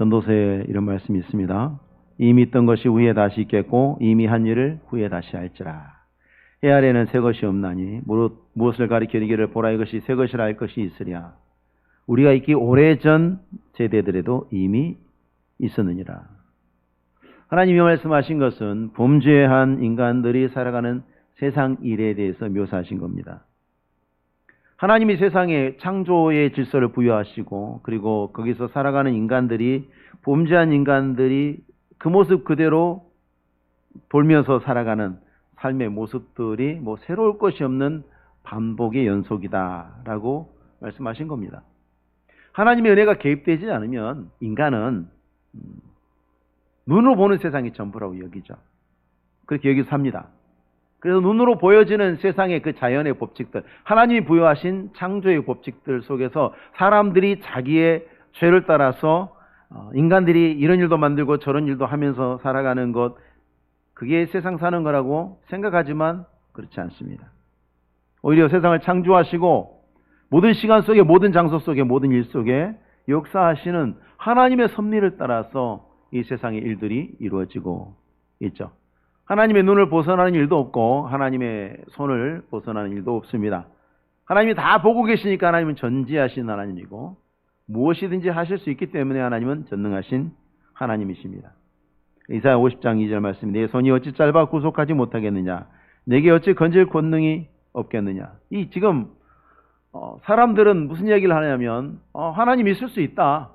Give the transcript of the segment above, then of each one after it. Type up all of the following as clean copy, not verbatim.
전도서에 이런 말씀이 있습니다. 이미 있던 것이 후에 다시 있겠고 이미 한 일을 후에 다시 할지라. 해 아래는 새 것이 없나니 무엇을 가리켜 이르기를 보라 이것이 새 것이라 할 것이 있으랴. 우리가 있기 오래전 세대들에도 이미 있었느니라. 하나님이 말씀하신 것은 범죄한 인간들이 살아가는 세상 일에 대해서 묘사하신 겁니다. 하나님이 세상에 창조의 질서를 부여하시고 그리고 거기서 살아가는 인간들이 범죄한 인간들이 그 모습 그대로 돌면서 살아가는 삶의 모습들이 새로울 것이 없는 반복의 연속이다라고 말씀하신 겁니다. 하나님의 은혜가 개입되지 않으면 인간은 눈으로 보는 세상이 전부라고 여기죠. 그렇게 여기서 삽니다. 그래서 눈으로 보여지는 세상의 그 자연의 법칙들, 하나님이 부여하신 창조의 법칙들 속에서 사람들이 자기의 죄를 따라서 인간들이 이런 일도 만들고 저런 일도 하면서 살아가는 것, 그게 세상 사는 거라고 생각하지만 그렇지 않습니다. 오히려 세상을 창조하시고 모든 시간 속에, 모든 장소 속에, 모든 일 속에 역사하시는 하나님의 섭리를 따라서 이 세상의 일들이 이루어지고 있죠. 하나님의 눈을 벗어나는 일도 없고 하나님의 손을 벗어나는 일도 없습니다. 하나님이 다 보고 계시니까 하나님은 전지하신 하나님이고 무엇이든지 하실 수 있기 때문에 하나님은 전능하신 하나님이십니다. 이사야 50장 2절 말씀, 내 손이 어찌 짧아 구속하지 못하겠느냐, 내게 어찌 건질 권능이 없겠느냐. 이 지금 사람들은 무슨 얘기를 하냐면 하나님이 있을 수 있다,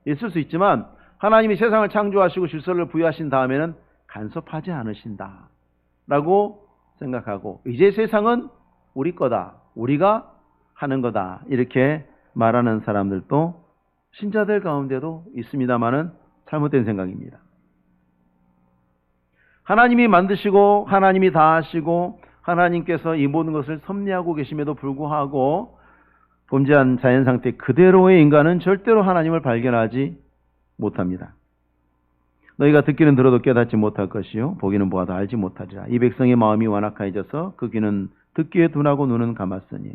있을 수 있지만 하나님이 세상을 창조하시고 질서를 부여하신 다음에는 간섭하지 않으신다 라고 생각하고 이제 세상은 우리 거다, 우리가 하는 거다 이렇게 말하는 사람들도 신자들 가운데도 있습니다만은 잘못된 생각입니다. 하나님이 만드시고 하나님이 다 하시고 하나님께서 이 모든 것을 섭리하고 계심에도 불구하고 범죄한 자연 상태 그대로의 인간은 절대로 하나님을 발견하지 못합니다. 너희가 듣기는 들어도 깨닫지 못할 것이요 보기는 보아도 알지 못하리라. 이 백성의 마음이 완악해져서 그 귀는 듣기에 둔하고 눈은 감았으니.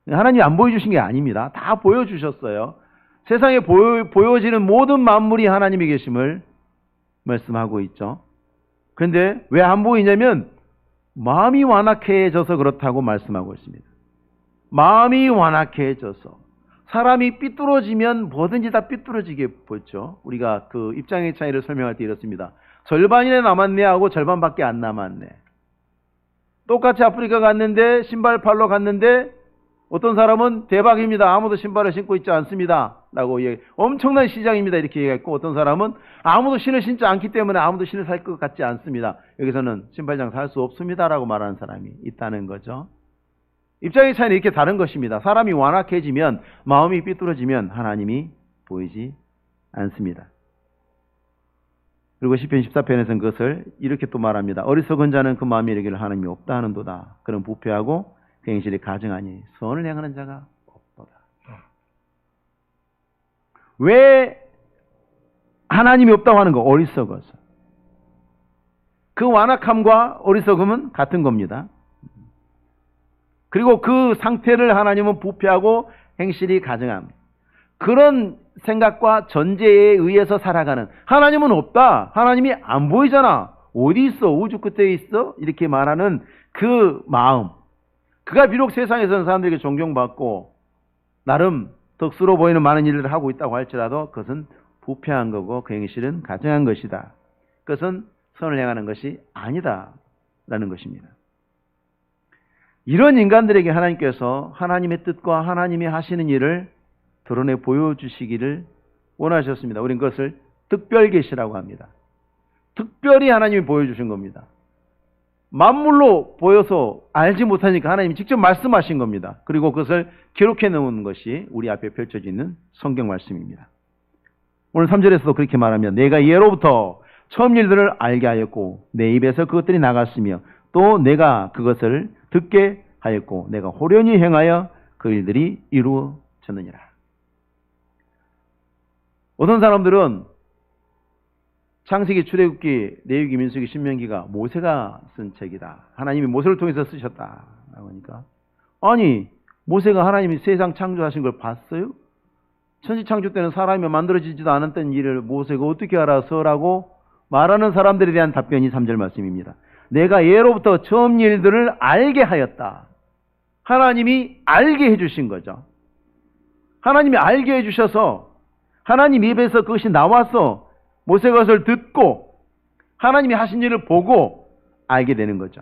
하나님이 안 보여주신 게 아닙니다. 다 보여주셨어요. 세상에 보여지는 모든 만물이 하나님이 계심을 말씀하고 있죠. 그런데 왜 안 보이냐면 마음이 완악해져서 그렇다고 말씀하고 있습니다. 마음이 완악해져서 사람이 삐뚤어지면 뭐든지 다 삐뚤어지게 보죠. 우리가 그 입장의 차이를 설명할 때 이렇습니다. 절반이나 남았네 하고 절반밖에 안 남았네. 똑같이 아프리카 갔는데 신발 팔러 갔는데 어떤 사람은 대박입니다, 아무도 신발을 신고 있지 않습니다 라고 엄청난 시장입니다 이렇게 얘기했고, 어떤 사람은 아무도 신을 신지 않기 때문에 아무도 신을 살 것 같지 않습니다, 여기서는 신발장 살 수 없습니다 라고 말하는 사람이 있다는 거죠. 입장의 차이는 이렇게 다른 것입니다. 사람이 완악해지면, 마음이 삐뚤어지면 하나님이 보이지 않습니다. 그리고 시편 14편에서는 그것을 이렇게 또 말합니다. 어리석은 자는 그 마음에 이르기를 하나님이 없다 하는도다. 그는 부패하고 행실이 가증하니 선을 행하는 자가 없도다. 왜 하나님이 없다고 하는 거? 어리석어서. 그 완악함과 어리석음은 같은 겁니다. 그리고 그 상태를 하나님은 부패하고 행실이 가증함, 그런 생각과 전제에 의해서 살아가는, 하나님은 없다, 하나님이 안 보이잖아, 어디 있어, 우주 끝에 있어, 이렇게 말하는 그 마음, 그가 비록 세상에서는 사람들에게 존경받고 나름 덕스러워 보이는 많은 일들을 하고 있다고 할지라도 그것은 부패한 거고 그 행실은 가증한 것이다. 그것은 선을 행하는 것이 아니다 라는 것입니다. 이런 인간들에게 하나님께서 하나님의 뜻과 하나님이 하시는 일을 드러내 보여주시기를 원하셨습니다. 우리는 그것을 특별계시라고 합니다. 특별히 하나님이 보여주신 겁니다. 만물로 보여서 알지 못하니까 하나님이 직접 말씀하신 겁니다. 그리고 그것을 기록해 놓은 것이 우리 앞에 펼쳐져 있는 성경 말씀입니다. 오늘 3절에서도 그렇게 말하면 내가 예로부터 처음 일들을 알게 하였고 내 입에서 그것들이 나갔으며 또 내가 그것을 듣게 하였고 내가 호련히 행하여 그 일들이 이루어졌느니라. 어떤 사람들은 창세기, 출애굽기, 레위기, 민수기, 신명기가 모세가 쓴 책이다, 하나님이 모세를 통해서 쓰셨다라고 하니까, 아니 모세가 하나님이 세상 창조하신 걸 봤어요? 천지창조 때는 사람이 만들어지지도 않았던 일을 모세가 어떻게 알아서? 라고 말하는 사람들에 대한 답변이 3절 말씀입니다. 내가 예로부터 처음 일들을 알게 하였다. 하나님이 알게 해주신 거죠. 하나님이 알게 해주셔서 하나님 입에서 그것이 나와서 모세가 그것을 듣고 하나님이 하신 일을 보고 알게 되는 거죠.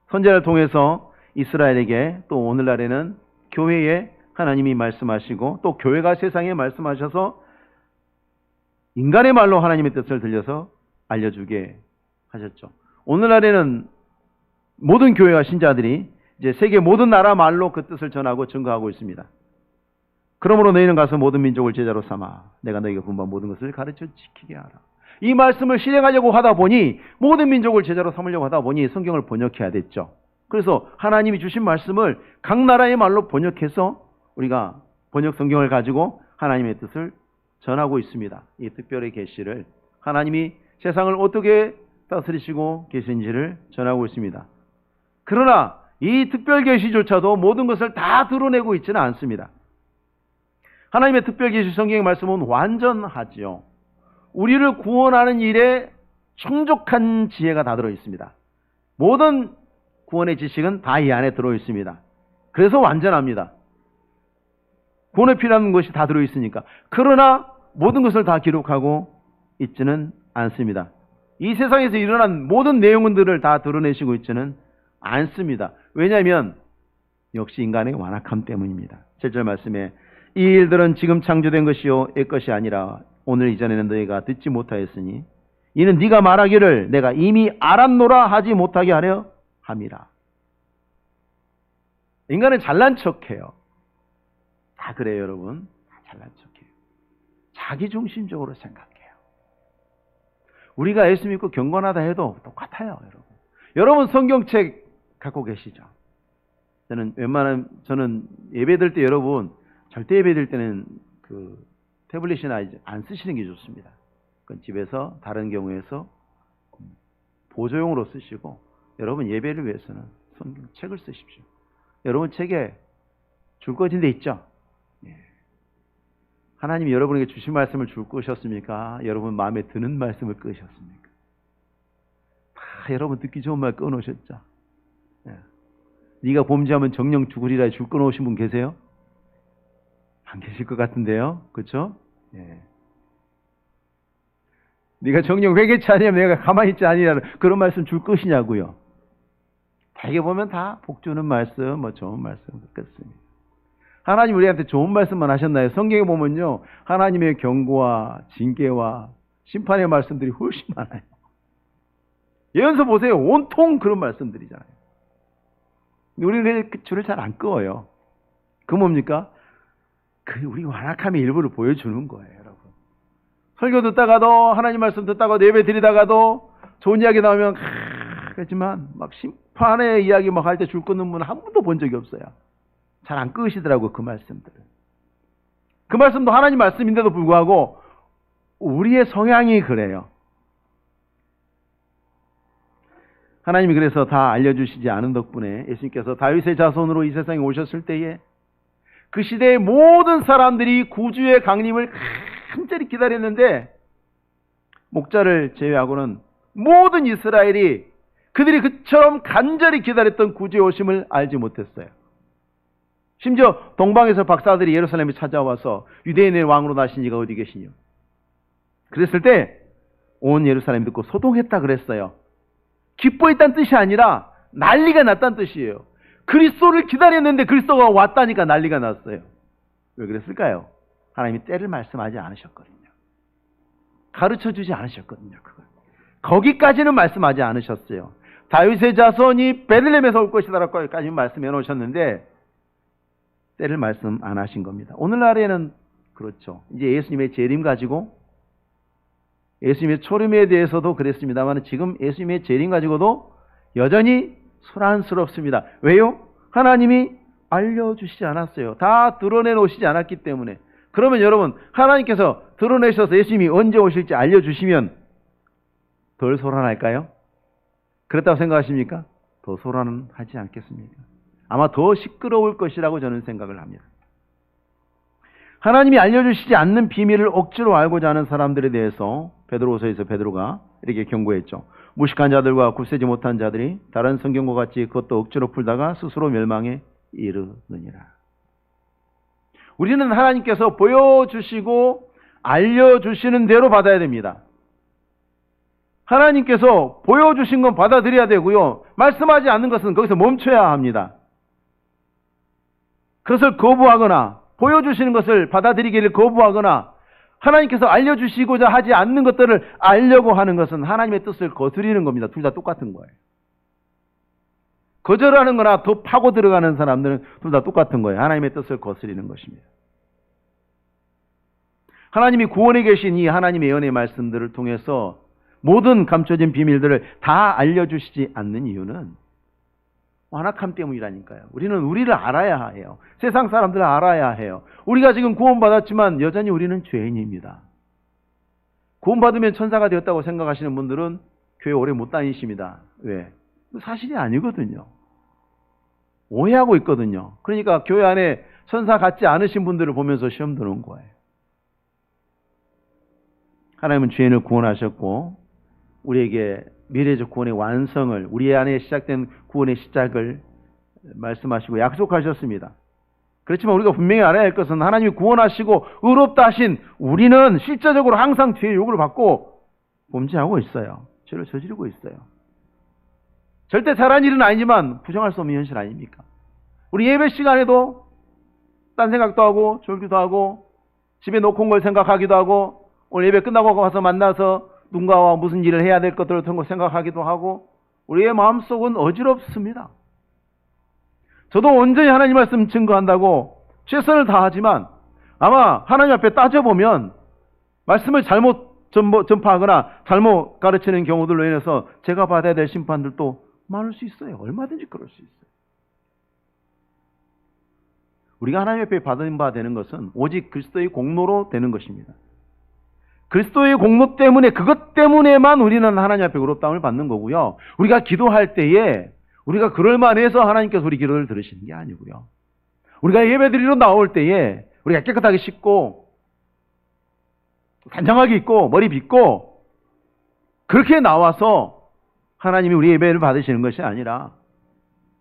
선지자를 통해서 이스라엘에게 또 오늘날에는 교회에 하나님이 말씀하시고 또 교회가 세상에 말씀하셔서 인간의 말로 하나님의 뜻을 들려서 알려주게 하셨죠. 오늘날에는 모든 교회와 신자들이 이제 세계 모든 나라 말로 그 뜻을 전하고 증거하고 있습니다. 그러므로 너희는 가서 모든 민족을 제자로 삼아 내가 너희가 분부한 모든 것을 가르쳐 지키게 하라. 이 말씀을 실행하려고 하다 보니 모든 민족을 제자로 삼으려고 하다 보니 성경을 번역해야 됐죠. 그래서 하나님이 주신 말씀을 각 나라의 말로 번역해서 우리가 번역 성경을 가지고 하나님의 뜻을 전하고 있습니다. 이 특별의 계시를 하나님이 세상을 어떻게 다스리시고 계신지를 전하고 있습니다. 그러나 이 특별 계시조차도 모든 것을 다 드러내고 있지는 않습니다. 하나님의 특별 계시 성경의 말씀은 완전하지요. 우리를 구원하는 일에 충족한 지혜가 다 들어 있습니다. 모든 구원의 지식은 다 이 안에 들어 있습니다. 그래서 완전합니다. 구원에 필요한 것이 다 들어 있으니까. 그러나 모든 것을 다 기록하고 있지는 않습니다. 이 세상에서 일어난 모든 내용들을 다 드러내시고 있지는 않습니다. 왜냐하면 역시 인간의 완악함 때문입니다. 7절 말씀에 이 일들은 지금 창조된 것이요 옛 것이 아니라 오늘 이전에는 너희가 듣지 못하였으니 이는 네가 말하기를 내가 이미 알았노라 하지 못하게 하려 함이라. 인간은 잘난 척해요. 다 그래요, 여러분. 다 잘난 척해요. 자기중심적으로 생각해요. 우리가 예수 믿고 경건하다 해도 똑같아요, 여러분. 여러분 성경책 갖고 계시죠? 저는 예배 드릴 때 여러분 절대 예배 드릴 때는 그 태블릿이나 안 쓰시는 게 좋습니다. 그건 집에서 다른 경우에서 보조용으로 쓰시고 여러분 예배를 위해서는 성경책을 쓰십시오. 여러분 책에 줄 꺼진 데 있죠? 하나님이 여러분에게 주신 말씀을 줄 것이었습니까? 여러분 마음에 드는 말씀을 끄셨습니까? 다 여러분 듣기 좋은 말 꺼놓으셨죠? 네가 범죄하면 정령 죽으리라 줄 꺼놓으신 분 계세요? 안 계실 것 같은데요? 그렇죠? 네가 정령 회개치 아니하면 내가 가만히 있지 아니하라 그런 말씀 줄 것이냐고요? 대개 보면 다 복 주는 말씀, 좋은 말씀 같습니다. 하나님 우리한테 좋은 말씀만 하셨나요? 성경에 보면요, 하나님의 경고와 징계와 심판의 말씀들이 훨씬 많아요. 예언서 보세요. 온통 그런 말씀들이잖아요. 우리는 그 줄을 잘 안 끄어요. 그 뭡니까? 우리 완악함의 일부를 보여주는 거예요, 여러분. 설교 듣다가도, 하나님 말씀 듣다가도, 예배 드리다가도, 좋은 이야기 나오면, 그렇지만, 막 심판의 이야기 막 할 때 줄 끊는 분 한 번도 본 적이 없어요. 잘 안 끄시더라고요, 그 말씀들을. 그 말씀도 하나님 말씀인데도 불구하고, 우리의 성향이 그래요. 하나님이 그래서 다 알려주시지 않은 덕분에 예수님께서 다윗의 자손으로 이 세상에 오셨을 때에 그 시대의 모든 사람들이 구주의 강림을 간절히 기다렸는데 목자를 제외하고는 모든 이스라엘이 그들이 그처럼 간절히 기다렸던 구주의 오심을 알지 못했어요. 심지어 동방에서 박사들이 예루살렘에 찾아와서 유대인의 왕으로 나신 이가 어디 계시뇨? 그랬을 때 온 예루살렘 듣고 소동했다 그랬어요. 기뻐했다는 뜻이 아니라 난리가 났다는 뜻이에요. 그리스도를 기다렸는데 그리스도가 왔다니까 난리가 났어요. 왜 그랬을까요? 하나님이 때를 말씀하지 않으셨거든요. 가르쳐주지 않으셨거든요. 그걸. 거기까지는 말씀하지 않으셨어요. 다윗의 자손이 베들레헴에서 올 것이다라고까지 말씀해 놓으셨는데 때를 말씀 안 하신 겁니다. 오늘날에는 그렇죠. 이제 예수님의 재림 가지고 예수님의 초림에 대해서도 그랬습니다만 지금 예수님의 재림 가지고도 여전히 소란스럽습니다. 왜요? 하나님이 알려주시지 않았어요. 다 드러내놓으시지 않았기 때문에. 그러면 여러분 하나님께서 드러내셔서 예수님이 언제 오실지 알려주시면 덜 소란할까요? 그렇다고 생각하십니까? 더 소란은 하지 않겠습니까? 아마 더 시끄러울 것이라고 저는 생각을 합니다. 하나님이 알려주시지 않는 비밀을 억지로 알고자 하는 사람들에 대해서 베드로서에서 베드로가 이렇게 경고했죠. 무식한 자들과 굳세지 못한 자들이 다른 성경과 같이 그것도 억지로 풀다가 스스로 멸망에 이르느니라. 우리는 하나님께서 보여주시고 알려주시는 대로 받아야 됩니다. 하나님께서 보여주신 건 받아들여야 되고요. 말씀하지 않는 것은 거기서 멈춰야 합니다. 그것을 거부하거나 보여주시는 것을 받아들이기를 거부하거나 하나님께서 알려주시고자 하지 않는 것들을 알려고 하는 것은 하나님의 뜻을 거스리는 겁니다. 둘 다 똑같은 거예요. 거절하는 거나 더 파고 들어가는 사람들은 둘 다 똑같은 거예요. 하나님의 뜻을 거스리는 것입니다. 하나님이 구원에 계신 이 하나님의 연의 말씀들을 통해서 모든 감춰진 비밀들을 다 알려주시지 않는 이유는 완악함 때문이라니까요. 우리는 우리를 알아야 해요. 세상 사람들을 알아야 해요. 우리가 지금 구원받았지만 여전히 우리는 죄인입니다. 구원받으면 천사가 되었다고 생각하시는 분들은 교회 오래 못 다니십니다. 왜? 사실이 아니거든요. 오해하고 있거든요. 그러니까 교회 안에 천사 같지 않으신 분들을 보면서 시험 드는 거예요. 하나님은 죄인을 구원하셨고 우리에게 미래적 구원의 완성을, 우리 안에 시작된 구원의 시작을 말씀하시고 약속하셨습니다. 그렇지만 우리가 분명히 알아야 할 것은 하나님이 구원하시고 의롭다 하신 우리는 실제적으로 항상 죄의 욕을 받고 범죄하고 있어요. 죄를 저지르고 있어요. 절대 잘한 일은 아니지만 부정할 수 없는 현실 아닙니까? 우리 예배 시간에도 딴 생각도 하고 졸기도 하고 집에 놓고 온 걸 생각하기도 하고 오늘 예배 끝나고 가서 만나서 누군가와 무슨 일을 해야 될 것들을 통해 생각하기도 하고 우리의 마음속은 어지럽습니다. 저도 온전히 하나님 말씀 증거한다고 최선을 다하지만 아마 하나님 앞에 따져보면 말씀을 잘못 전파하거나 잘못 가르치는 경우들로 인해서 제가 받아야 될 심판들도 많을 수 있어요. 얼마든지 그럴 수 있어요. 우리가 하나님 앞에 받은 바 되는 것은 오직 그리스도의 공로로 되는 것입니다. 그리스도의 공로 때문에, 그것 때문에만 우리는 하나님 앞에 의롭다함을 받는 거고요. 우리가 기도할 때에 우리가 그럴 만해서 하나님께서 우리 기도를 들으시는 게 아니고요. 우리가 예배드리러 나올 때에 우리가 깨끗하게 씻고 단정하게 입고 머리 빗고 그렇게 나와서 하나님이 우리 예배를 받으시는 것이 아니라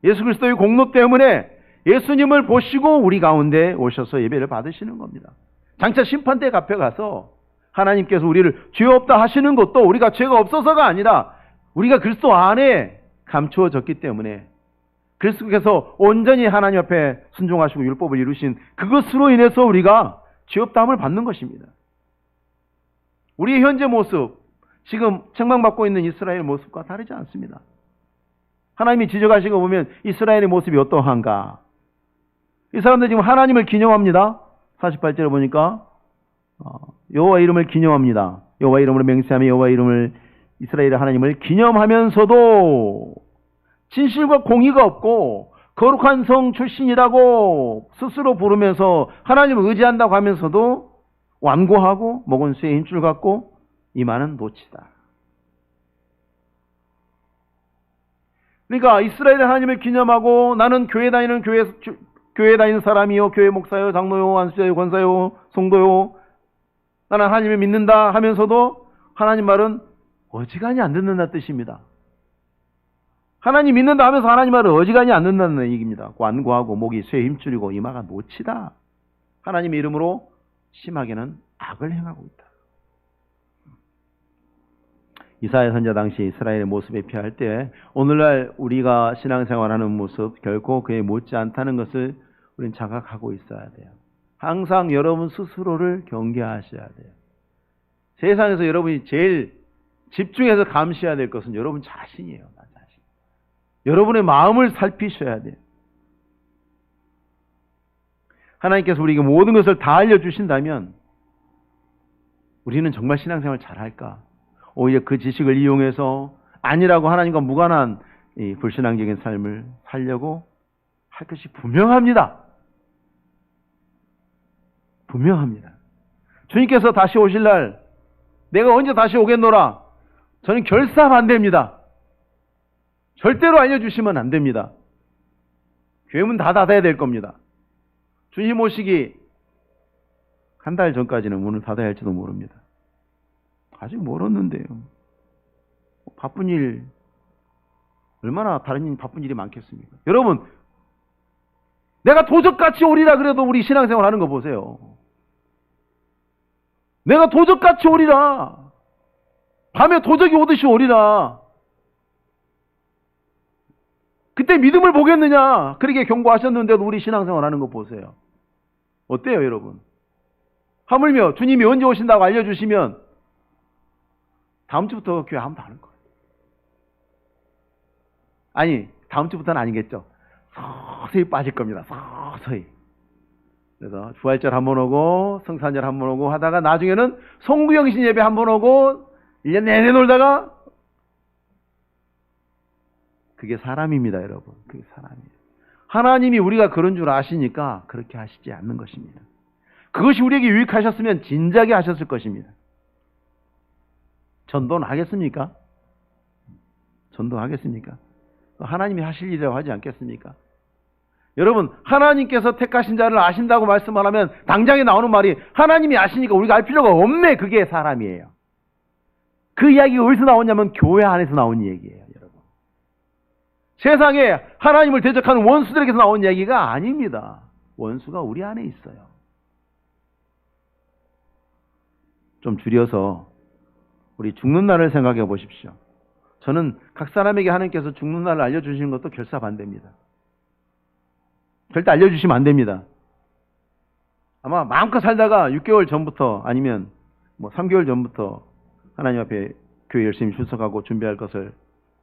예수 그리스도의 공로 때문에 예수님을 보시고 우리 가운데 오셔서 예배를 받으시는 겁니다. 장차 심판대 앞에 가서 하나님께서 우리를 죄 없다 하시는 것도 우리가 죄가 없어서가 아니라 우리가 그리스도 안에 감추어졌기 때문에 그리스도께서 온전히 하나님 앞에 순종하시고 율법을 이루신 그것으로 인해서 우리가 죄 없다함을 받는 것입니다. 우리의 현재 모습, 지금 책망받고 있는 이스라엘 모습과 다르지 않습니다. 하나님이 지적하시고 보면 이스라엘의 모습이 어떠한가? 이 사람들 지금 하나님을 기념합니다. 48절에 보니까 여호와 이름을 기념합니다. 여호와 이름으로 맹세하며 여호와 이름을 이스라엘의 하나님을 기념하면서도 진실과 공의가 없고 거룩한 성 출신이라고 스스로 부르면서 하나님을 의지한다고 하면서도 완고하고 목은 쇠에 힘줄 같고 이마는 노치다. 그러니까 이스라엘의 하나님을 기념하고 나는 교회 다니는 사람이요, 교회 목사요, 장로요, 안수자요, 권사요, 성도요, 나는 하나님을 믿는다 하면서도 하나님 말은 어지간히 안 듣는다는 뜻입니다. 하나님 믿는다 하면서 하나님 말을 어지간히 안 듣는다는 얘기입니다. 완고하고 목이 쇠에 힘줄이고 이마가 노치다. 하나님의 이름으로 심하게는 악을 행하고 있다. 이사야 선지자 당시 이스라엘의 모습에 비할 때 오늘날 우리가 신앙생활하는 모습 결코 그에 못지 않다는 것을 우리는 자각하고 있어야 돼요. 항상 여러분 스스로를 경계하셔야 돼요. 세상에서 여러분이 제일 집중해서 감시해야 될 것은 여러분 자신이에요. 나 자신. 여러분의 마음을 살피셔야 돼요. 하나님께서 우리에게 모든 것을 다 알려주신다면 우리는 정말 신앙생활 잘할까? 오히려 그 지식을 이용해서 아니라고 하나님과 무관한 이 불신앙적인 삶을 살려고 할 것이 분명합니다. 분명합니다. 주님께서 다시 오실 날 내가 언제 다시 오겠노라? 저는 결사 반대입니다. 절대로 알려주시면 안 됩니다. 교회 문 다 닫아야 될 겁니다. 주님 오시기 한 달 전까지는 문을 닫아야 할지도 모릅니다. 아직 멀었는데요. 바쁜 일, 얼마나 다른 바쁜 일이 많겠습니까? 여러분, 내가 도적같이 오리라 그래도 우리 신앙생활 하는 거 보세요. 내가 도적같이 오리라. 밤에 도적이 오듯이 오리라. 그때 믿음을 보겠느냐? 그렇게 경고하셨는데도 우리 신앙생활 하는 거 보세요. 어때요, 여러분? 하물며 주님이 언제 오신다고 알려주시면 다음 주부터 교회 아무도 안 올 거예요. 아니, 다음 주부터는 아니겠죠. 서서히 빠질 겁니다. 서서히. 그래서 부활절 한번 오고 성탄절 한번 오고 하다가 나중에는 송구영신 예배 한번 오고 1년 내내 놀다가 그게 사람입니다, 여러분. 그게 사람이에요. 하나님이 우리가 그런 줄 아시니까 그렇게 하시지 않는 것입니다. 그것이 우리에게 유익하셨으면 진작에 하셨을 것입니다. 전도는 하겠습니까? 전도하겠습니까? 하나님이 하실 일이라고 하지 않겠습니까? 여러분, 하나님께서 택하신 자를 아신다고 말씀하면 당장에 나오는 말이 하나님이 아시니까 우리가 알 필요가 없네. 그게 사람이에요. 그 이야기가 어디서 나오냐면 교회 안에서 나온 얘기예요, 여러분. 세상에 하나님을 대적하는 원수들에게서 나온 이야기가 아닙니다. 원수가 우리 안에 있어요. 좀 줄여서 우리 죽는 날을 생각해 보십시오. 저는 각 사람에게 하나님께서 죽는 날을 알려주시는 것도 결사 반대입니다. 절대 알려주시면 안 됩니다. 아마 마음껏 살다가 6개월 전부터 아니면 3개월 전부터 하나님 앞에 교회 열심히 출석하고 준비할 것을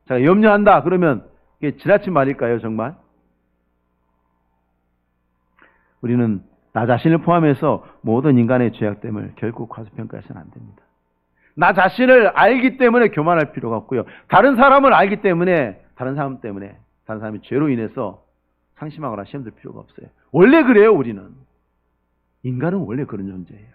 제가 염려한다 그러면 이게 지나친 말일까요, 정말? 우리는 나 자신을 포함해서 모든 인간의 죄악됨을 결국 과소평가해서는 안 됩니다. 나 자신을 알기 때문에 교만할 필요가 없고요. 다른 사람을 알기 때문에 다른 사람의 죄로 인해서 상심하거나 시험들 필요가 없어요. 원래 그래요, 우리는. 인간은 원래 그런 존재예요.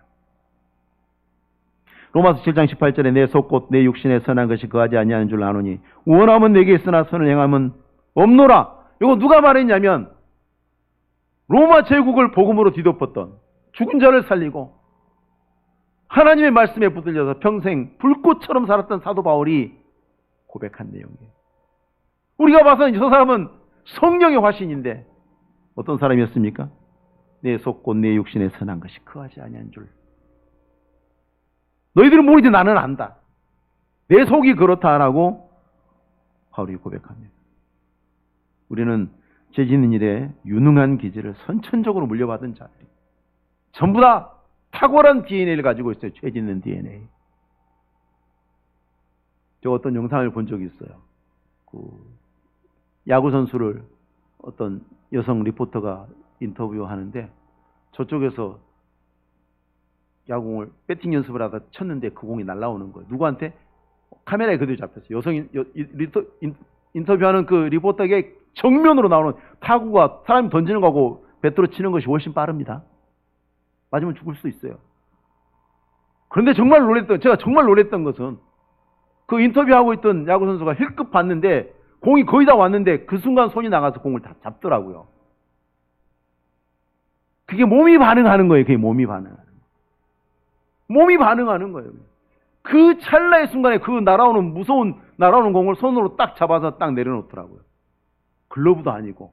로마서 7장 18절에 내 속 곧 내 육신에 선한 것이 거하지 아니하는 줄 아노니 원함은 내게 있으나 선을 행함은 없노라. 이거 누가 말했냐면 로마 제국을 복음으로 뒤덮었던 죽은 자를 살리고 하나님의 말씀에 붙들려서 평생 불꽃처럼 살았던 사도 바울이 고백한 내용이에요. 우리가 봐서는 저 사람은 성령의 화신인데 어떤 사람이었습니까? 내 속 곧 내 육신에 선한 것이 거하지 아니한 줄. 너희들은 모르지 나는 안다. 내 속이 그렇다라고 바울이 고백합니다. 우리는 죄 짓는 일에 유능한 기질을 선천적으로 물려받은 자들이 전부 다 탁월한 DNA를 가지고 있어요. 죄 짓는 DNA. 저 어떤 영상을 본 적이 있어요. 야구 선수를 어떤 여성 리포터가 인터뷰하는데 저쪽에서 야구공을 배팅 연습을 하다 쳤는데 그 공이 날아오는 거예요. 누구한테? 카메라에 그대로 잡혔어요. 인터뷰하는 그 리포터에게 정면으로 나오는 타구가 사람이 던지는 거하고 배트로 치는 것이 훨씬 빠릅니다. 맞으면 죽을 수도 있어요. 그런데 제가 정말 놀랬던 것은 그 인터뷰하고 있던 야구 선수가 힐끗 봤는데 공이 거의 다 왔는데 그 순간 손이 나가서 공을 다 잡더라고요. 그게 몸이 반응하는 거예요. 그게 몸이 반응하는 거예요. 그 찰나의 순간에 그 날아오는 공을 손으로 딱 잡아서 딱 내려놓더라고요. 글러브도 아니고.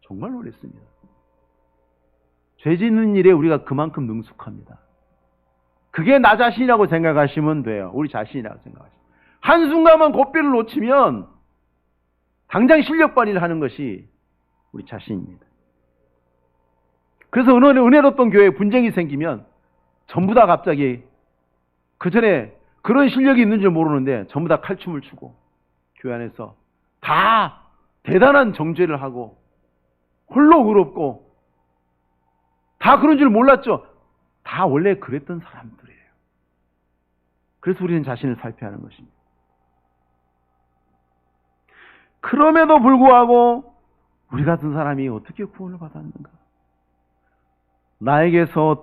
정말 놀랐습니다. 죄 짓는 일에 우리가 그만큼 능숙합니다. 그게 나 자신이라고 생각하시면 돼요. 우리 자신이라고 생각하시면. 한순간만 고삐를 놓치면 당장 실력 발휘를 하는 것이 우리 자신입니다. 그래서 은혜롭던 교회에 분쟁이 생기면 전부 다 갑자기 그 전에 그런 실력이 있는 줄 모르는데 전부 다 칼춤을 추고 교회 안에서 다 대단한 정죄를 하고 홀로 의롭고 다 그런 줄 몰랐죠. 다 원래 그랬던 사람들이에요. 그래서 우리는 자신을 살펴야 하는 것입니다. 그럼에도 불구하고 우리 같은 사람이 어떻게 구원을 받았는가? 나에게서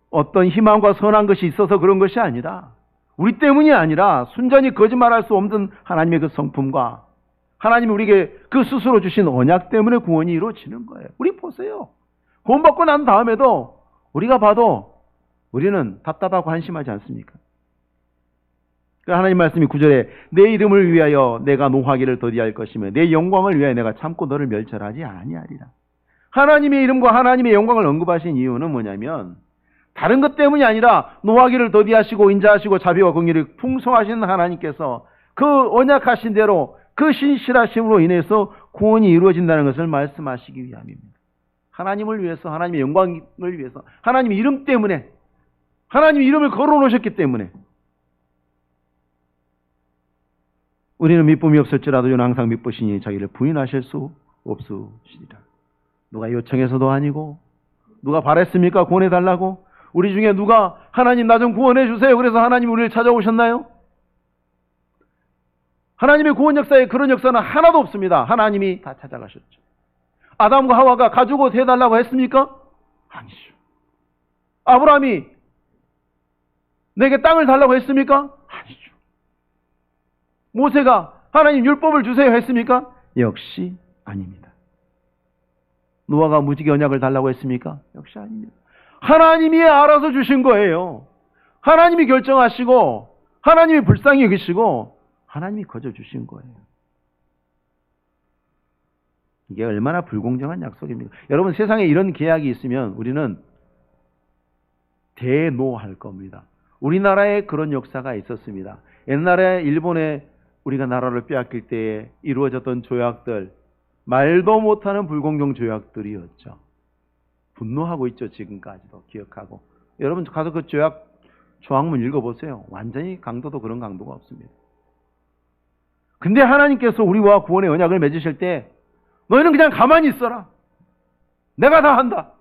어떤 희망과 선한 것이 있어서 그런 것이 아니라 우리 때문이 아니라 순전히 거짓말할 수 없는 하나님의 그 성품과 하나님이 우리에게 그 스스로 주신 언약 때문에 구원이 이루어지는 거예요. 우리 보세요. 구원받고 난 다음에도 우리가 봐도 우리는 답답하고 한심하지 않습니까? 하나님 말씀이 9절에 내 이름을 위하여 내가 노하기를 더디할 것이며 내 영광을 위하여 내가 참고 너를 멸절하지 아니하리라. 하나님의 이름과 하나님의 영광을 언급하신 이유는 뭐냐면 다른 것 때문이 아니라 노하기를 더디하시고 인자하시고 자비와 긍휼이 풍성하신 하나님께서 그 언약하신 대로 그 신실하심으로 인해서 구원이 이루어진다는 것을 말씀하시기 위함입니다. 하나님을 위해서, 하나님의 영광을 위해서, 하나님의 이름 때문에, 하나님의 이름을 걸어놓으셨기 때문에 우리는 믿음이 없을지라도 저는 항상 믿으시니 자기를 부인하실 수 없으시리라. 누가 요청해서도 아니고 누가 바랬습니까? 구원해달라고? 우리 중에 누가 하나님 나 좀 구원해 주세요. 그래서 하나님 우리를 찾아오셨나요? 하나님의 구원 역사에 그런 역사는 하나도 없습니다. 하나님이 다 찾아가셨죠. 아담과 하와가 가죽 옷 해달라고 했습니까? 아니죠. 아브라함이 내게 땅을 달라고 했습니까? 아니죠. 모세가 하나님 율법을 주세요 했습니까? 역시 아닙니다. 노아가 무지개 언약을 달라고 했습니까? 역시 아닙니다. 하나님이 알아서 주신 거예요. 하나님이 결정하시고 하나님이 불쌍히 여기시고 하나님이 거저 주신 거예요. 이게 얼마나 불공정한 약속입니까? 여러분, 세상에 이런 계약이 있으면 우리는 대노할 겁니다. 우리나라에 그런 역사가 있었습니다. 옛날에 일본에 우리가 나라를 빼앗길 때에 이루어졌던 조약들, 말도 못하는 불공정 조약들이었죠. 분노하고 있죠. 지금까지도 기억하고. 여러분 가서 그 조약 조항문 읽어보세요. 완전히 강도도 그런 강도가 없습니다. 근데 하나님께서 우리와 구원의 언약을 맺으실 때 너희는 그냥 가만히 있어라. 내가 다 한다.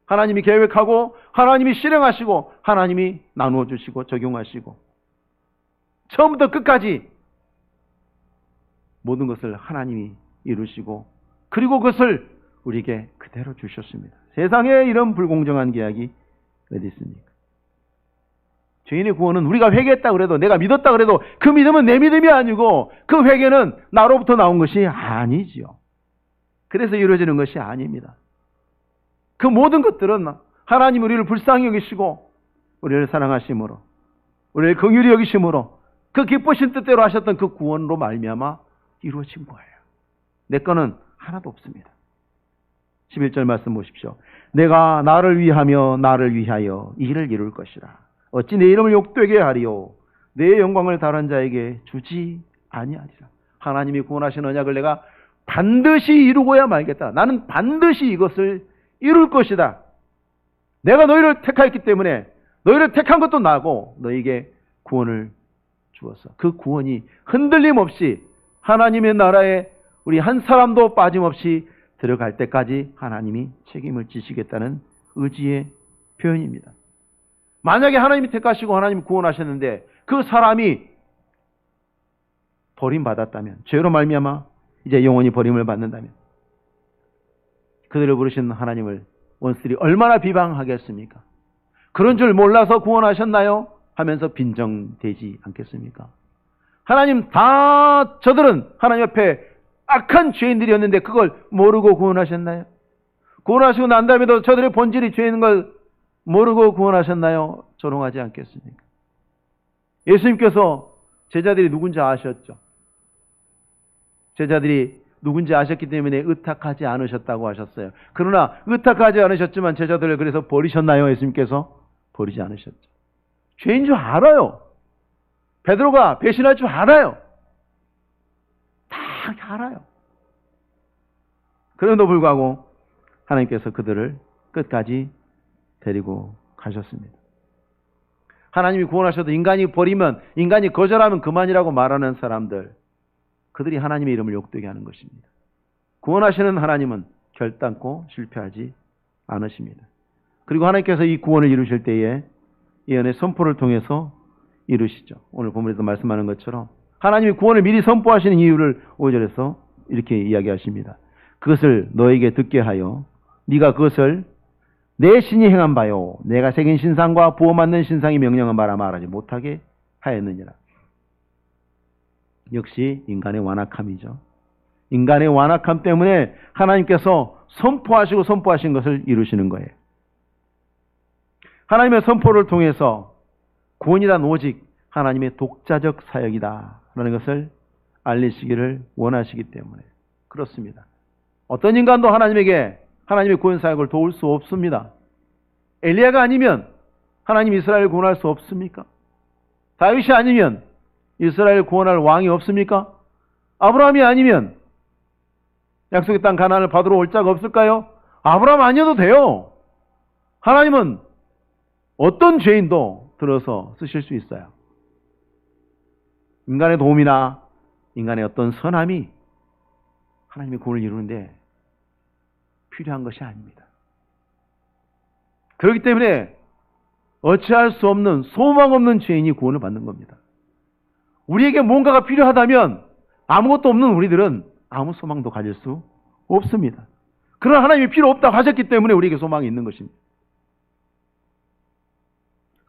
하나님이 계획하고 하나님이 실행하시고 하나님이 나누어 주시고 적용하시고 처음부터 끝까지 모든 것을 하나님이 이루시고 그리고 그것을 우리에게 그대로 주셨습니다. 세상에 이런 불공정한 계약이 어디 있습니까? 죄인의 구원은 우리가 회개했다 그래도 내가 믿었다 그래도 그 믿음은 내 믿음이 아니고 그 회개는 나로부터 나온 것이 아니지요. 그래서 이루어지는 것이 아닙니다. 그 모든 것들은 하나님 우리를 불쌍히 여기시고 우리를 사랑하심으로 우리를 긍휼히 여기심으로 그 기쁘신 뜻대로 하셨던 그 구원으로 말미암아 이루어진 거예요. 내 거는 하나도 없습니다. 11절 말씀 보십시오. 내가 나를 위하며 나를 위하여 이 일을 이룰 것이라. 어찌 내 이름을 욕되게 하리요. 내 영광을 다른 자에게 주지 아니하리라. 하나님이 구원하신 언약을 내가 반드시 이루고야 말겠다. 나는 반드시 이것을 이룰 것이다. 내가 너희를 택하였기 때문에 너희를 택한 것도 나고 너희에게 구원을 주어서 그 구원이 흔들림 없이 하나님의 나라에 우리 한 사람도 빠짐없이 들어갈 때까지 하나님이 책임을 지시겠다는 의지의 표현입니다. 만약에 하나님이 택하시고 하나님이 구원하셨는데 그 사람이 버림받았다면, 죄로 말미암아 이제 영원히 버림을 받는다면 그들을 부르신 하나님을 원수들이 얼마나 비방하겠습니까? 그런 줄 몰라서 구원하셨나요? 하면서 빈정되지 않겠습니까? 하나님 다 저들은 하나님 앞에 악한 죄인들이었는데 그걸 모르고 구원하셨나요? 구원하시고 난 다음에도 저들의 본질이 죄인 걸 모르고 구원하셨나요? 조롱하지 않겠습니까? 예수님께서 제자들이 누군지 아셨죠? 제자들이 누군지 아셨기 때문에 의탁하지 않으셨다고 하셨어요. 그러나 의탁하지 않으셨지만 제자들을 그래서 버리셨나요? 예수님께서 버리지 않으셨죠. 죄인 줄 알아요. 베드로가 배신할 줄 알아요. 다 알아요. 그럼에도 불구하고 하나님께서 그들을 끝까지 데리고 가셨습니다. 하나님이 구원하셔도 인간이 버리면, 인간이 거절하면 그만이라고 말하는 사람들, 그들이 하나님의 이름을 욕되게 하는 것입니다. 구원하시는 하나님은 결단코 실패하지 않으십니다. 그리고 하나님께서 이 구원을 이루실 때에 예언의 선포를 통해서 이루시죠. 오늘 본문에서 말씀하는 것처럼 하나님이 구원을 미리 선포하시는 이유를 5절에서 이렇게 이야기하십니다. 그것을 너에게 듣게 하여 네가 그것을 내 신이 행한 바요 내가 새긴 신상과 부어 만든 신상이 명령한 바라 말하지 못하게 하였느니라. 역시 인간의 완악함이죠. 인간의 완악함 때문에 하나님께서 선포하시고 선포하신 것을 이루시는 거예요. 하나님의 선포를 통해서 구원이란 오직 하나님의 독자적 사역이다 라는 것을 알리시기를 원하시기 때문에 그렇습니다. 어떤 인간도 하나님의 구원 사역을 도울 수 없습니다. 엘리야가 아니면 하나님 이스라엘을 구원할 수 없습니까? 다윗이 아니면 이스라엘을 구원할 왕이 없습니까? 아브라함이 아니면 약속의 땅 가나안을 받으러 올 자가 없을까요? 아브라함 아니어도 돼요. 하나님은 어떤 죄인도 들어서 쓰실 수 있어요. 인간의 도움이나 인간의 어떤 선함이 하나님의 구원을 이루는데 필요한 것이 아닙니다. 그렇기 때문에 어찌할 수 없는 소망 없는 죄인이 구원을 받는 겁니다. 우리에게 뭔가가 필요하다면 아무것도 없는 우리들은 아무 소망도 가질 수 없습니다. 그러나 하나님이 필요 없다고 하셨기 때문에 우리에게 소망이 있는 것입니다.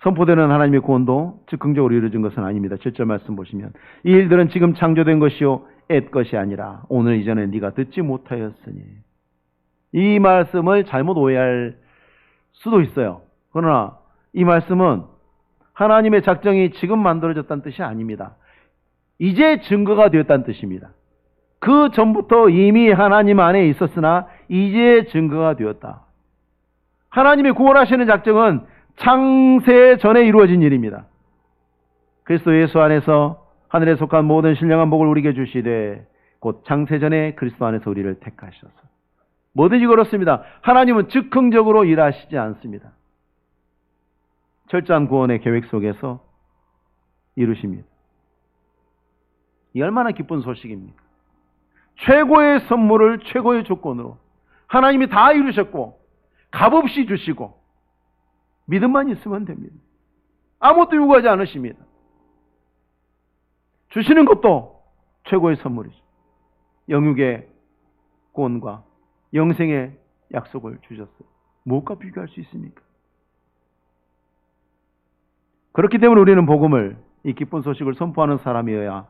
선포되는 하나님의 구원도 즉흥적으로 이루어진 것은 아닙니다. 7절 말씀 보시면 이 일들은 지금 창조된 것이요 옛 것이 아니라 오늘 이전에 네가 듣지 못하였으니. 이 말씀을 잘못 오해할 수도 있어요. 그러나 이 말씀은 하나님의 작정이 지금 만들어졌다는 뜻이 아닙니다. 이제 증거가 되었다는 뜻입니다. 그 전부터 이미 하나님 안에 있었으나 이제 증거가 되었다. 하나님의 구원하시는 작정은 창세 전에 이루어진 일입니다. 그리스도 예수 안에서 하늘에 속한 모든 신령한 복을 우리에게 주시되 곧 창세 전에 그리스도 안에서 우리를 택하셔서. 뭐든지 그렇습니다. 하나님은 즉흥적으로 일하시지 않습니다. 철저한 구원의 계획 속에서 이루십니다. 이 얼마나 기쁜 소식입니까? 최고의 선물을 최고의 조건으로 하나님이 다 이루셨고 값없이 주시고 믿음만 있으면 됩니다. 아무것도 요구하지 않으십니다. 주시는 것도 최고의 선물이죠. 영육의 구원과 영생의 약속을 주셨어요. 무엇과 비교할 수 있습니까? 그렇기 때문에 우리는 복음을, 이 기쁜 소식을 선포하는 사람이어야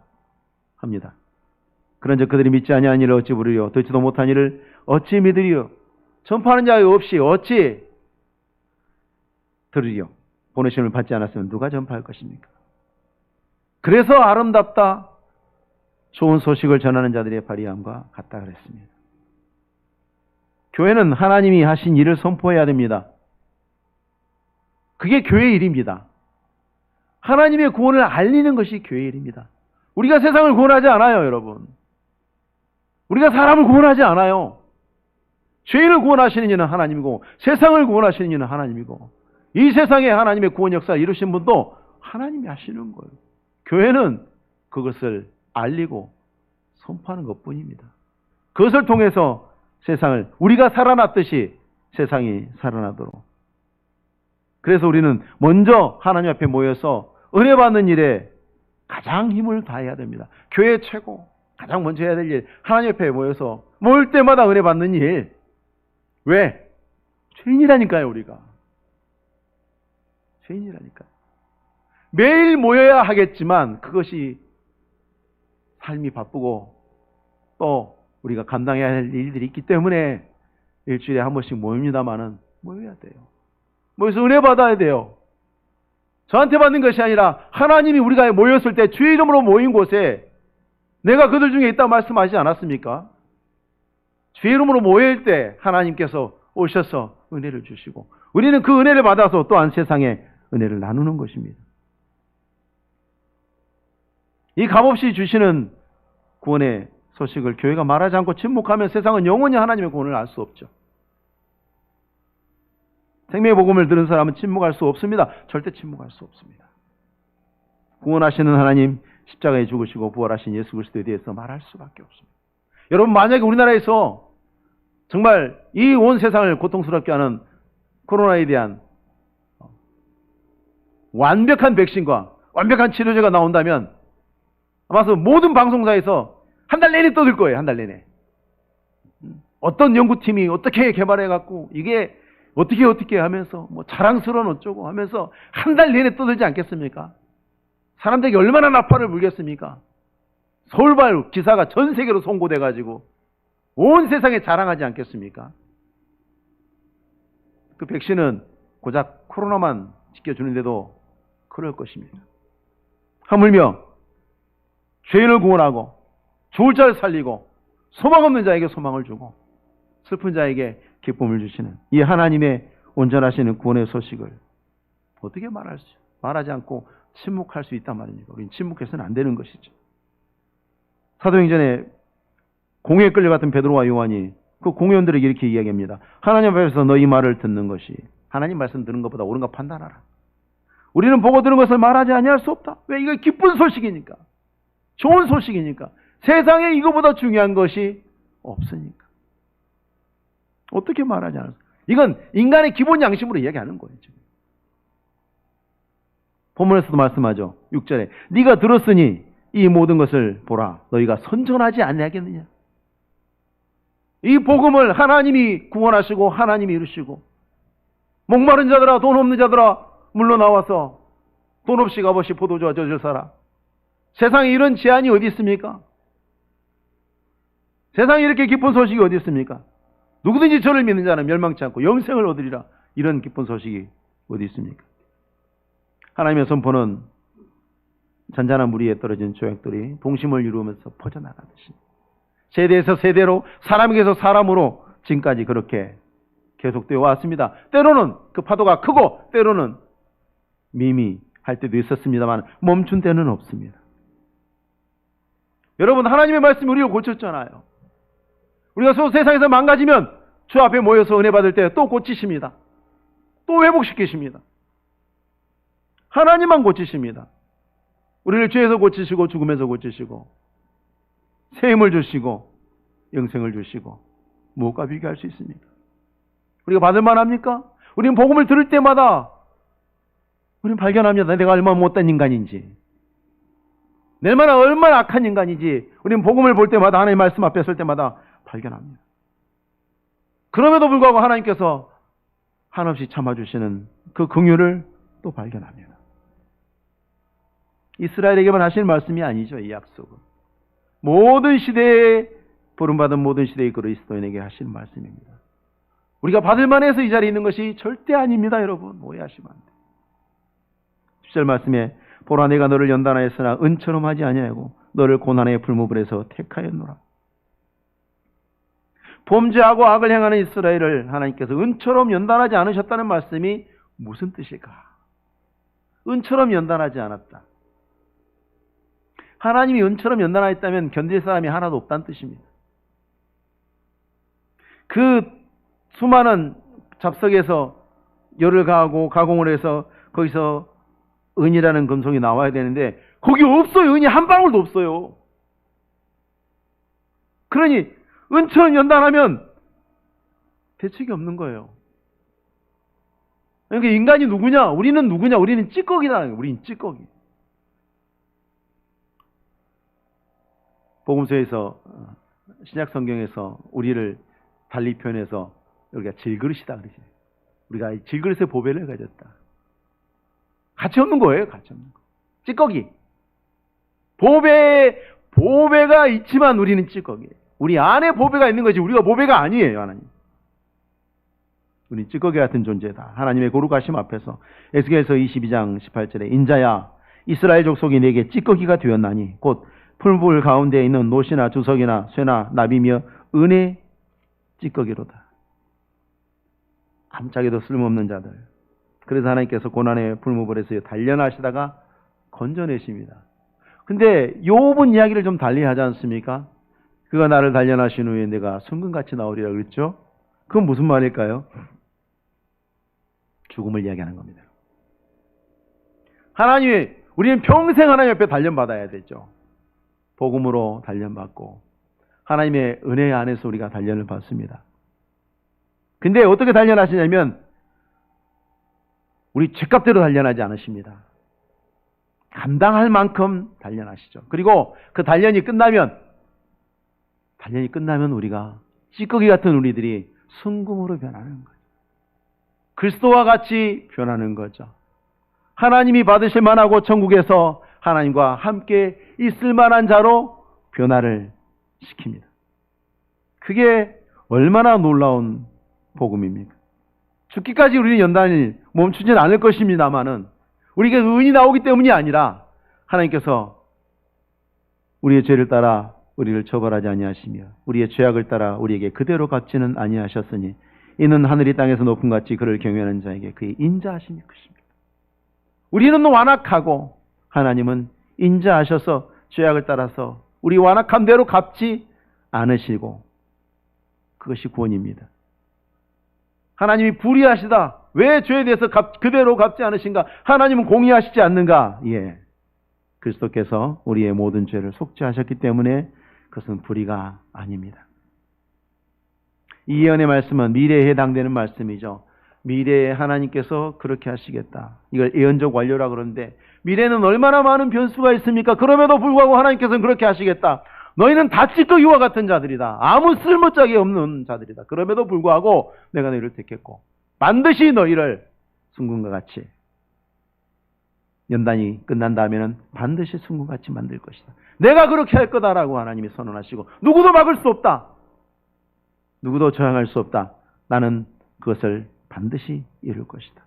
합니다. 그런즉 그들이 믿지 아니한 일을 어찌 부르리요? 듣지도 못한 일을 어찌 믿으리요? 전파하는 자가 없이 어찌 들으리요? 보내심을 받지 않았으면 누가 전파할 것입니까? 그래서 아름답다, 좋은 소식을 전하는 자들의 발휘함과 같다 그랬습니다. 교회는 하나님이 하신 일을 선포해야 됩니다. 그게 교회의 일입니다. 하나님의 구원을 알리는 것이 교회의 일입니다. 우리가 세상을 구원하지 않아요, 여러분. 우리가 사람을 구원하지 않아요. 죄인을 구원하시는 이는 하나님이고 세상을 구원하시는 이는 하나님이고 이 세상에 하나님의 구원 역사를 이루신 분도 하나님이 하시는 거예요. 교회는 그것을 알리고 선포하는 것뿐입니다. 그것을 통해서 세상을, 우리가 살아났듯이 세상이 살아나도록. 그래서 우리는 먼저 하나님 앞에 모여서 은혜 받는 일에 가장 힘을 다해야 됩니다. 교회 최고, 가장 먼저 해야 될 일, 하나님 앞에 모여서 모일 때마다 은혜 받는 일. 왜? 죄인이라니까요, 우리가. 죄인이라니까요. 매일 모여야 하겠지만 그것이 삶이 바쁘고 또 우리가 감당해야 할 일들이 있기 때문에 일주일에 한 번씩 모입니다마는 모여야 돼요. 모여서 은혜 받아야 돼요. 저한테 받는 것이 아니라 하나님이 우리가 모였을 때 주의 이름으로 모인 곳에 내가 그들 중에 있다고 말씀하지 않았습니까? 주의 이름으로 모일 때 하나님께서 오셔서 은혜를 주시고 우리는 그 은혜를 받아서 또한 세상에 은혜를 나누는 것입니다. 이 값없이 주시는 구원의 소식을 교회가 말하지 않고 침묵하면 세상은 영원히 하나님의 구원을 알 수 없죠. 생명의 복음을 들은 사람은 침묵할 수 없습니다. 절대 침묵할 수 없습니다. 구원하시는 하나님, 십자가에 죽으시고 부활하신 예수 그리스도에 대해서 말할 수밖에 없습니다. 여러분, 만약에 우리나라에서 정말 이 온 세상을 고통스럽게 하는 코로나에 대한 완벽한 백신과 완벽한 치료제가 나온다면 아마 모든 방송사에서 한 달 내내 떠들 거예요. 한 달 내내. 어떤 연구팀이 어떻게 개발해갖고 이게 어떻게 하면서 뭐 자랑스러운 어쩌고 하면서 한 달 내내 떠들지 않겠습니까? 사람들에게 얼마나 나팔을 불겠습니까? 서울발 기사가 전 세계로 송고돼가지고 온 세상에 자랑하지 않겠습니까? 그 백신은 고작 코로나만 지켜주는데도 그럴 것입니다. 하물며 죄인을 구원하고 죽을 자를 살리고 소망 없는 자에게 소망을 주고 슬픈 자에게 기쁨을 주시는 이 하나님의 온전하시는 구원의 소식을 어떻게 말하지 않고 침묵할 수 있단 말입니까? 우리는 침묵해서는 안 되는 것이죠. 사도행전에 공회에 끌려갔던 베드로와 요한이 그 공회원들에게 이렇게 이야기합니다. 하나님 앞에서 너희 말을 듣는 것이 하나님 말씀 듣는 것보다 옳은가 판단하라. 우리는 보고 들은 것을 말하지 아니할 수 없다. 왜? 이거 기쁜 소식이니까. 좋은 소식이니까. 세상에 이거보다 중요한 것이 없으니까. 어떻게 말하지 않았어? 이건 인간의 기본 양심으로 이야기하는 거예요. 지금. 본문에서도 말씀하죠. 6절에 네가 들었으니 이 모든 것을 보라. 너희가 선전하지 아니하겠느냐. 이 복음을 하나님이 구원하시고 하나님이 이루시고 목마른 자들아 돈 없는 자들아 물러나와서 돈 없이 값없이 포도주와 젖을 사라. 세상에 이런 제한이 어디 있습니까? 세상에 이렇게 기쁜 소식이 어디 있습니까? 누구든지 저를 믿는 자는 멸망치 않고 영생을 얻으리라. 이런 기쁜 소식이 어디 있습니까? 하나님의 선포는 잔잔한 물 위에 떨어진 조약돌이 동심을 이루면서 퍼져나가듯이 세대에서 세대로 사람에게서 사람으로 지금까지 그렇게 계속되어 왔습니다. 때로는 그 파도가 크고 때로는 미미할 때도 있었습니다만 멈춘 때는 없습니다. 여러분, 하나님의 말씀이 우리를 고쳤잖아요. 우리가 세상에서 망가지면 주 앞에 모여서 은혜 받을 때 또 고치십니다. 또 회복시키십니다. 하나님만 고치십니다. 우리를 죄에서 고치시고 죽음에서 고치시고 새 힘을 주시고 영생을 주시고 무엇과 비교할 수 있습니까? 우리가 받을 만합니까? 우리는 복음을 들을 때마다 우리는 발견합니다. 내가 얼마나 못된 인간인지, 내가 얼마나 악한 인간인지 우리는 복음을 볼 때마다 하나님의 말씀 앞에 설 때마다 발견합니다. 그럼에도 불구하고 하나님께서 한없이 참아주시는 그 긍휼을 또 발견합니다. 이스라엘에게만 하실 말씀이 아니죠. 이 약속은 모든 시대에 부름받은 모든 시대의 그리스도인에게 하실 말씀입니다. 우리가 받을 만해서 이 자리에 있는 것이 절대 아닙니다. 여러분, 오해하시면 안 돼요. 10절 말씀에 보라 내가 너를 연단하였으나 은처럼 하지 아니하고 너를 고난의 불모불에서 택하였노라. 범죄하고 악을 행하는 이스라엘을 하나님께서 은처럼 연단하지 않으셨다는 말씀이 무슨 뜻일까? 은처럼 연단하지 않았다. 하나님이 은처럼 연단하였다면 견딜 사람이 하나도 없다는 뜻입니다. 그 수많은 잡석에서 열을 가하고 가공을 해서 거기서 은이라는 금속이 나와야 되는데 거기 없어요. 은이 한 방울도 없어요. 그러니 은처럼 연단하면 대책이 없는 거예요. 그러니까 인간이 누구냐? 우리는 누구냐? 우리는 찌꺼기라는 거예요. 우리는 찌꺼기. 복음서에서 신약 성경에서 우리를 달리 표현해서 우리가 질그릇이다 그러지. 우리가 질그릇의 보배를 가졌다. 가치 없는 거예요. 가치 없는 거. 찌꺼기. 보배가 있지만 우리는 찌꺼기예요. 우리 안에 보배가 있는 거지 우리가 보배가 아니에요. 하나님. 우리 찌꺼기 같은 존재다. 하나님의 거룩하심 앞에서 에스겔서 22장 18절에 인자야 이스라엘 족속이 내게 찌꺼기가 되었나니 곧 풀불 가운데 있는 노시나 주석이나 쇠나 나비며 은의 찌꺼기로다. 아무짝에도 쓸모없는 자들. 그래서 하나님께서 고난의 불모불에서 단련하시다가 건져내십니다. 근데 욥은 이야기를 좀 달리 하지 않습니까? 그가 나를 단련하신 후에 내가 순금같이 나오리라 그랬죠? 그건 무슨 말일까요? 죽음을 이야기하는 겁니다. 우리는 평생 하나님 옆에 단련받아야 되죠. 복음으로 단련받고 하나님의 은혜 안에서 우리가 단련을 받습니다. 근데 어떻게 단련하시냐면 우리 죄값대로 단련하지 않으십니다. 감당할 만큼 단련하시죠. 그리고 그 단련이 끝나면 우리가 찌꺼기 같은 우리들이 순금으로 변하는 거죠. 그리스도와 같이 변하는 거죠. 하나님이 받으실 만하고 천국에서 하나님과 함께 있을 만한 자로 변화를 시킵니다. 그게 얼마나 놀라운 복음입니까? 죽기까지 우리는 연단이 멈추지는 않을 것입니다만은 우리에게 의인이 나오기 때문이 아니라 하나님께서 우리의 죄를 따라 우리를 처벌하지 아니하시며 우리의 죄악을 따라 우리에게 그대로 갚지는 아니하셨으니 이는 하늘이 땅에서 높은 같이 그를 경외하는 자에게 그의 인자하심이 크십니다. 우리는 완악하고 하나님은 인자하셔서 죄악을 따라서 우리 완악한 대로 갚지 않으시고 그것이 구원입니다. 하나님이 불의하시다. 왜 죄에 대해서 그대로 갚지 않으신가? 하나님은 공의하시지 않는가? 예. 그리스도께서 우리의 모든 죄를 속죄하셨기 때문에 그것은 불의가 아닙니다. 이 예언의 말씀은 미래에 해당되는 말씀이죠. 미래에 하나님께서 그렇게 하시겠다. 이걸 예언적 완료라 그러는데 미래는 얼마나 많은 변수가 있습니까? 그럼에도 불구하고 하나님께서는 그렇게 하시겠다. 너희는 다 찌꺼기와 같은 자들이다. 아무 쓸모짝이 없는 자들이다. 그럼에도 불구하고 내가 너희를 택했고 반드시 너희를 순금과 같이 연단이 끝난 다음에는 반드시 순금같이 만들 것이다. 내가 그렇게 할 거다라고 하나님이 선언하시고 누구도 막을 수 없다. 누구도 저항할 수 없다. 나는 그것을 반드시 이룰 것이다.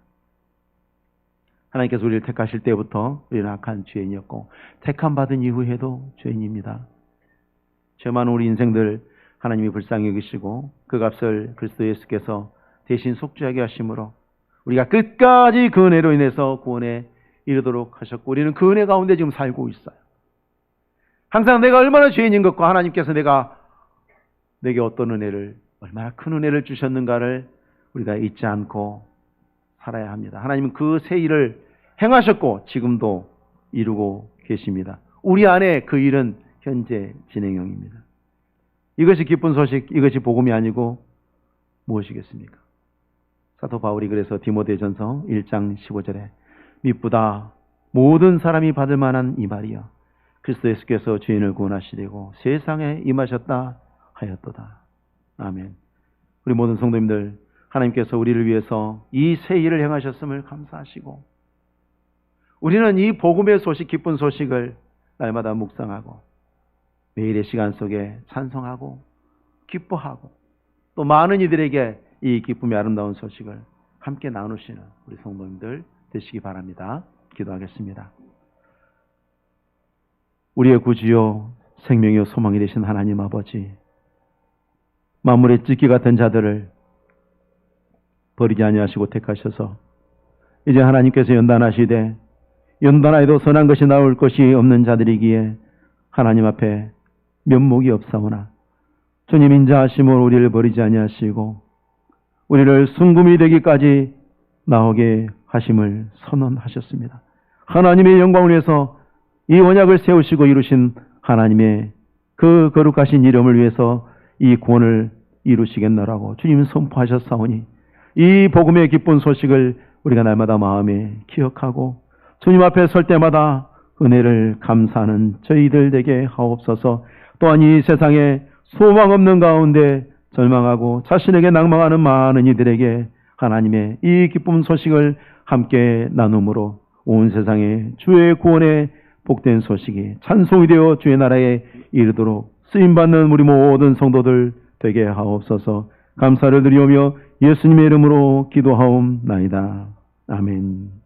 하나님께서 우리를 택하실 때부터 우리는 악한 죄인이었고 택함받은 이후에도 죄인입니다. 죄 많은 우리 인생들 하나님이 불쌍히 여기시고 그 값을 그리스도 예수께서 대신 속죄하게 하심으로 우리가 끝까지 그 은혜로 인해서 구원에 이르도록 하셨고 우리는 그 은혜 가운데 지금 살고 있어요. 항상 내가 얼마나 죄인인 것과 하나님께서 내게 어떤 은혜를 얼마나 큰 은혜를 주셨는가를 우리가 잊지 않고 살아야 합니다. 하나님은 그 새 일을 행하셨고 지금도 이루고 계십니다. 우리 안에 그 일은 현재 진행형입니다. 이것이 기쁜 소식, 이것이 복음이 아니고 무엇이겠습니까? 사도 바울이 그래서 디모데전서 1장 15절에 미쁘다 모든 사람이 받을 만한 이 말이여 그리스도 예수께서 죄인을 구원하시려고 세상에 임하셨다 하였도다. 아멘. 우리 모든 성도님들 하나님께서 우리를 위해서 이 새 일을 행하셨음을 감사하시고 우리는 이 복음의 소식, 기쁜 소식을 날마다 묵상하고 매일의 시간 속에 찬송하고 기뻐하고 또 많은 이들에게 이 기쁨의 아름다운 소식을 함께 나누시는 우리 성도님들 되시기 바랍니다. 기도하겠습니다. 우리의 구주요 생명이요 소망이 되신 하나님 아버지, 만물의 찢기 같은 자들을 버리지 아니하시고 택하셔서 이제 하나님께서 연단하시되 연단하여도 선한 것이 나올 것이 없는 자들이기에 하나님 앞에 면목이 없사오나 주님 인자하심으로 우리를 버리지 아니하시고 우리를 순금이 되기까지 나오게 하심을 선언하셨습니다. 하나님의 영광을 위해서 이 언약을 세우시고 이루신 하나님의 그 거룩하신 이름을 위해서 이 구원을 이루시겠노라고 주님 선포하셨사오니 이 복음의 기쁜 소식을 우리가 날마다 마음에 기억하고 주님 앞에 설 때마다 은혜를 감사하는 저희들 되게 하옵소서. 또한 이 세상에 소망 없는 가운데 절망하고 자신에게 낭망하는 많은 이들에게 하나님의 이 기쁜 소식을 함께 나눔으로 온 세상에 주의 구원의 복된 소식이 찬송이 되어 주의 나라에 이르도록 쓰임받는 우리 모든 성도들 되게 하옵소서. 감사를 드리오며 예수님의 이름으로 기도하옵나이다. 아멘.